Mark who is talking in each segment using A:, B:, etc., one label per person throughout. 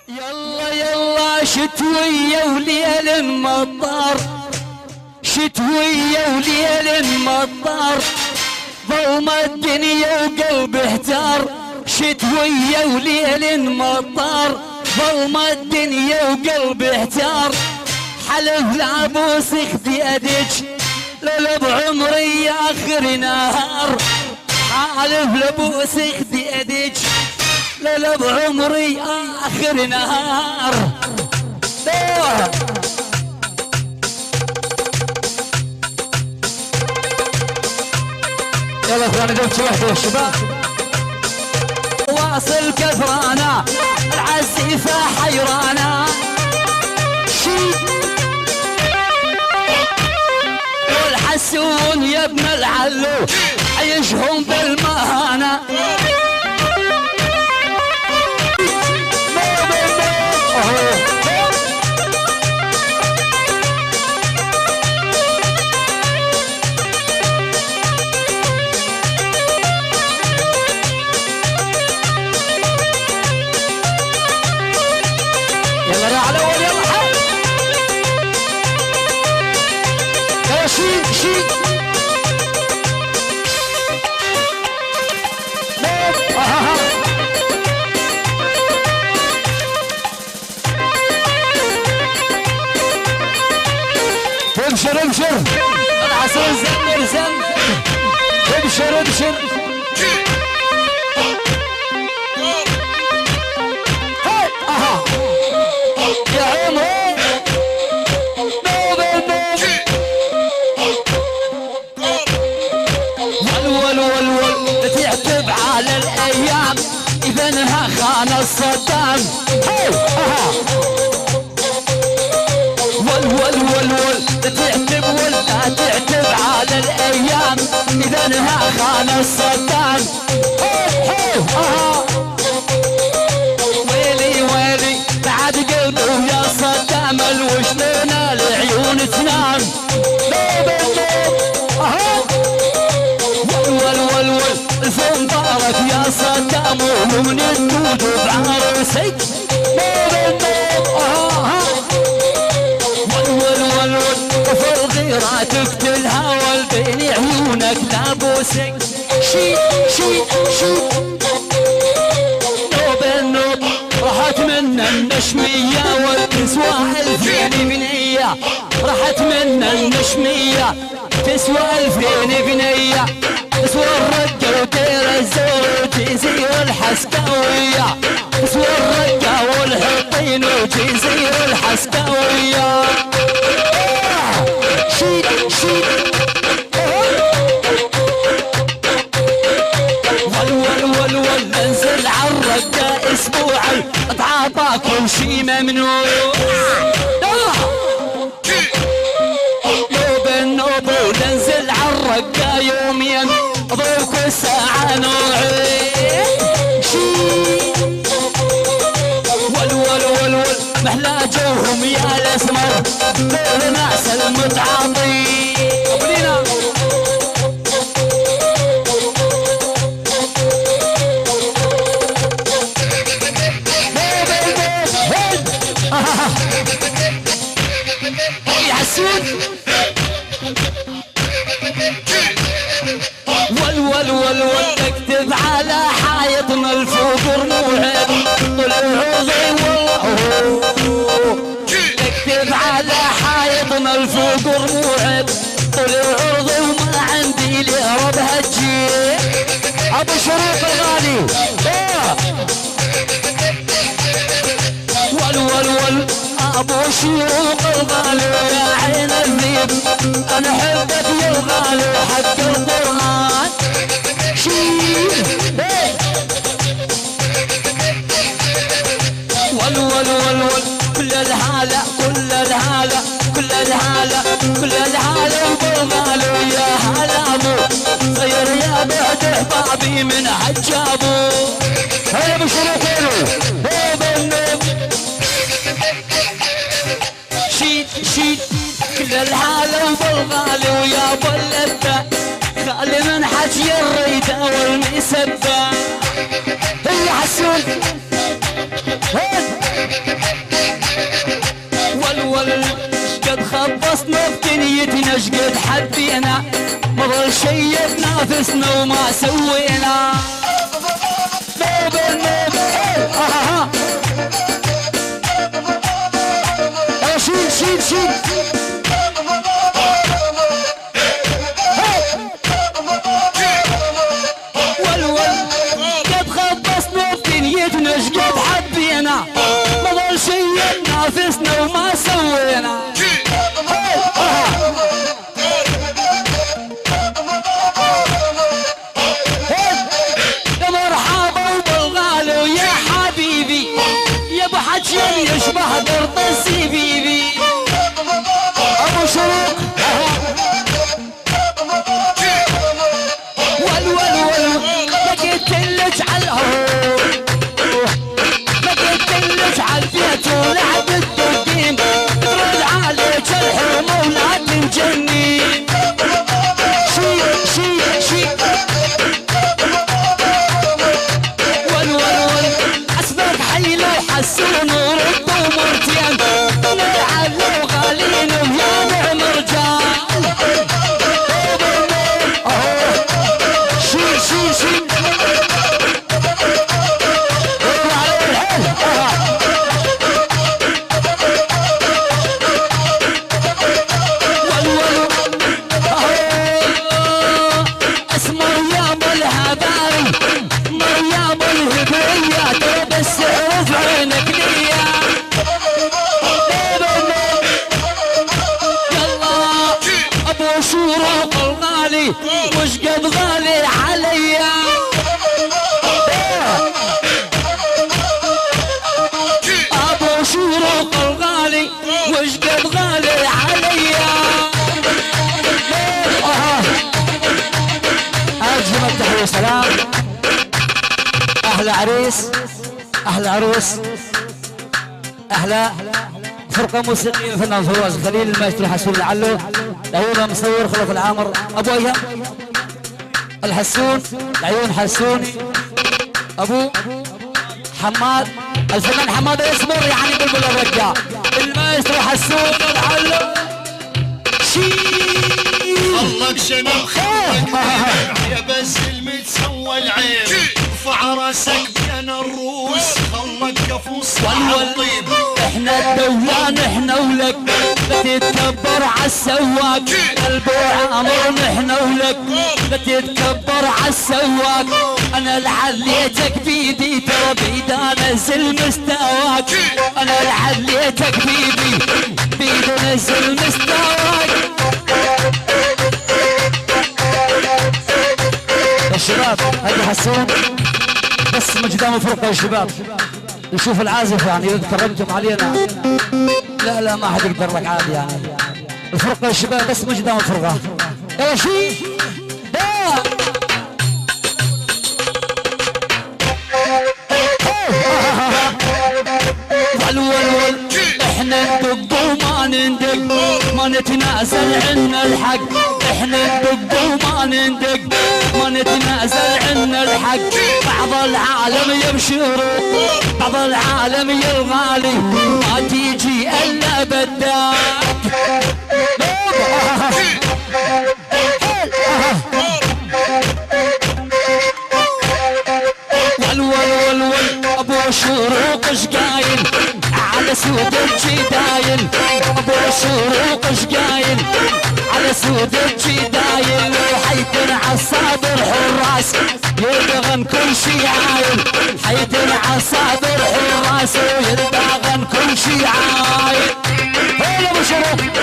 A: يلا يلا شتوية وليل مطر، شتوية وليل مطر، ظلمة الدنيا وقلبي احتار. شتوية وليل مطر، ظلمة الدنيا وقلبي احتار. حلف لا بوسخ بيدك لا بعمري اخر نهار. حالف لا بوسخ بيدك لا بعمري اخر نهار. يلا اخواني جبت وحده يا شباب. واصل كثرانه العزيفه حيرانه، والحسون يا ابن العلو عيشهم بالمهانه. ابشر ابشر العسل زمر زمر، ابشر ابشر يا عمر نوب النوب. ول ول ول تعتب على الايام اذا انها خان الصدام. ول ول ول ول تعتب ولا تعتب على الايام اذا انها خان الصدام. ويلي ويلي بعد قلبي ويا صدام الوش لنا العيون تنام. ول ول ول ول الفم بارك يا صدام ومن الدود بعرسك. كفر غيراتك تلهاول بين عيونك لابوسك. شي شي شي نوب النوب راحت منا النشمية والتسوى 2000 بنية. راحت منا النشمية تسوى 2000 بنية. تسوى الرقة ودير الزور وتيزي والحسكاوية. تسوى الرقة والحطين وتيزي والحسكاوية. ول ول ول ول ننزل عالرقة اسبوعي اتعاطى كل شي ممنوع. نوب النوب وننزل عالرقة يوميا ضوء كل ساعة نوعي. ول ول ول ول محلا جوهم يا الاسمر غير ناس المتعاطي. ابلينا يا حسود. ول ول ول ول تكتب على حايطنا الفقر موعد طلعوا ضي والله. تكتب على حايطنا الفقر موعد طلعوا ضي وما عندي لهرب هالجيل. ابو شروق الغالي ول ول ول ابو شروق الغالي يا عين الذيب انا احبك يا الغالي حق القران. ول ول ول ول كل الهالة كل الهالة كل الهالة كل الهالة وبالغالي يا هلا ابو غير يا بعد احبابي من عجابو. هيا ابو شروق شيد شيد كل الهالة وبالغالي ويا بلبة خالي من حجي الريدة والمسبة. هيا حسون مشقد حبينا ما ظل شي يتنافسنا وما سوينا شيل شيل شيل والول قد خبصنا في دنيتنا شقد حبينا ما ظل شي يتنافسنا وما سوينا يشبه قرط السبيبي ابو شروق والول لقيت اللج على لقيت اللج على البيت ولعب التقديم ترد عليك الحومه ولا تنجني شي شي شي والول حسبك حيله وحسون مرتين نلعب وغالين ويا مرجان شي شي شي اسمه مريم الهباري مريم الهبرية ترى بالسعر في عينك ليا شروق الغالي وش قد غالي عليا ابو شروق الغالي وش قد غالي عليا اجمل تحيه سلام احلى عريس احلى عروس احلى فرقة موسيقية الفنان فواز خليل المايسترو حسون لعله العيون مصور خلف العامر ابو ايهم الحسون العيون حسوني ابو حماد الفنان حماد يسمر يعني بلبل الرجاء المايسترو حسون لعله
B: الله شنو خيرك يا بس المتسوى العين ارفع راسك بين الروس خلك كفوس والطيب
A: احنا الدولان احنا ولك لا تتكبر عالسواق قلبي عامر نحن ولك لا تتكبر عالسواق انا اللي عليتك بيدي ترى بيدي انزل مستواك انا اللي عليتك بيدي بيدي انزل مستواك يا شباب هذا حسون بس ما قدام فرقه يا شباب نشوف العازف يعني اذا تكرمتم علينا لا ما حد يقدر لك عادي يعني الفرقه يا شباب بس ما قدام الفرقه يا شي والول احنا ندق وما نندق ما نتنازل عنا الحق احنا ندق وما نندق ما نتنازل عنا الحق بعض العالم يبشروا بعض العالم يغالي ما تيجي الا بداك والول ابو شروق اش قايل على سود الجدايل ابو شروق اش قايل على سود الجدايل وحيدن عالصابر حراس يلدغن كل شي عايل حيدن عالصابر حراس ويلدغن كل شي عايل هلا ابو شروق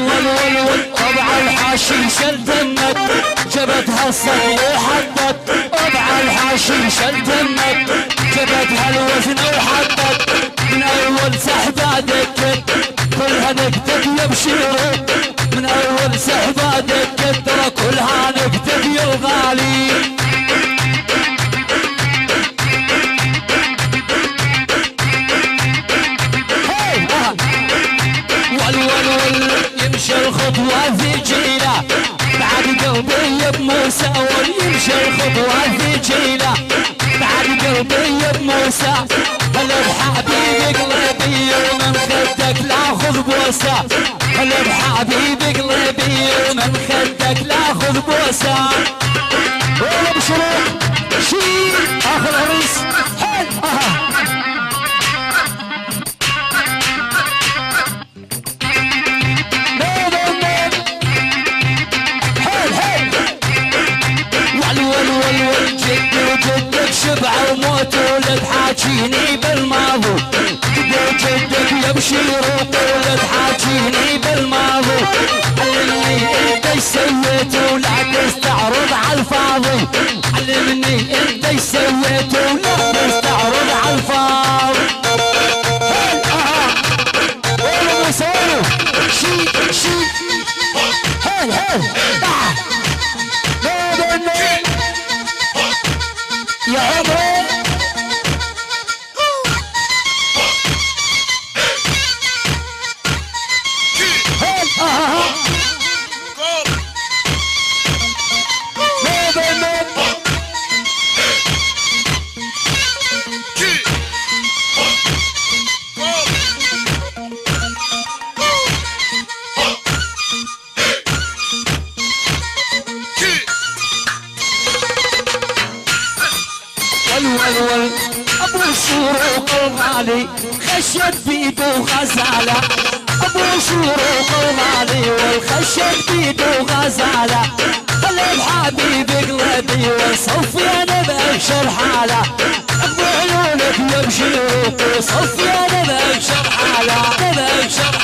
A: والول طبع الحاشي شل دمك جبتها الصدي وحطت طبع الحاشي شل دمك جبتها الوزن وحطت من اول سحبة دكت كلها نكتب يبشروا من اول سحبة دكت ترى كلها نكتب يغالي والول يمشي الخطوة ثقيلة بعد قلبي بموسى يمشي الخطوة ثقيلة بعد قلبي بموسى هلا بحبيبي قلبي ومن خلف خدك لاخذ بوسه، قلب حبيبي قلبي ومن خدك لاخذ بوسه. ولا بشروق شيل اخر عريس حل جدي وجدك شبع وموت ولد حاجيني بالماضي، جدي وجدك يمشي يروق ولد حاجيني بالماضي. علمني انت ايش سويت ولا تستعرض عالفاضي، علمني انت ايش سويت ولا تستعرض عالفاضي. ولا مسوي شي شي هل هل يا عمري والول ابو شروق الغالي خشت بيده غزاله، ابو شروق الغالي والخشت بيده غزاله. قلب حبيبي قلبي وصفي انا بابشر حاله، ابو عيونك يا بشروق وصفي انا بابشر حاله، بابشر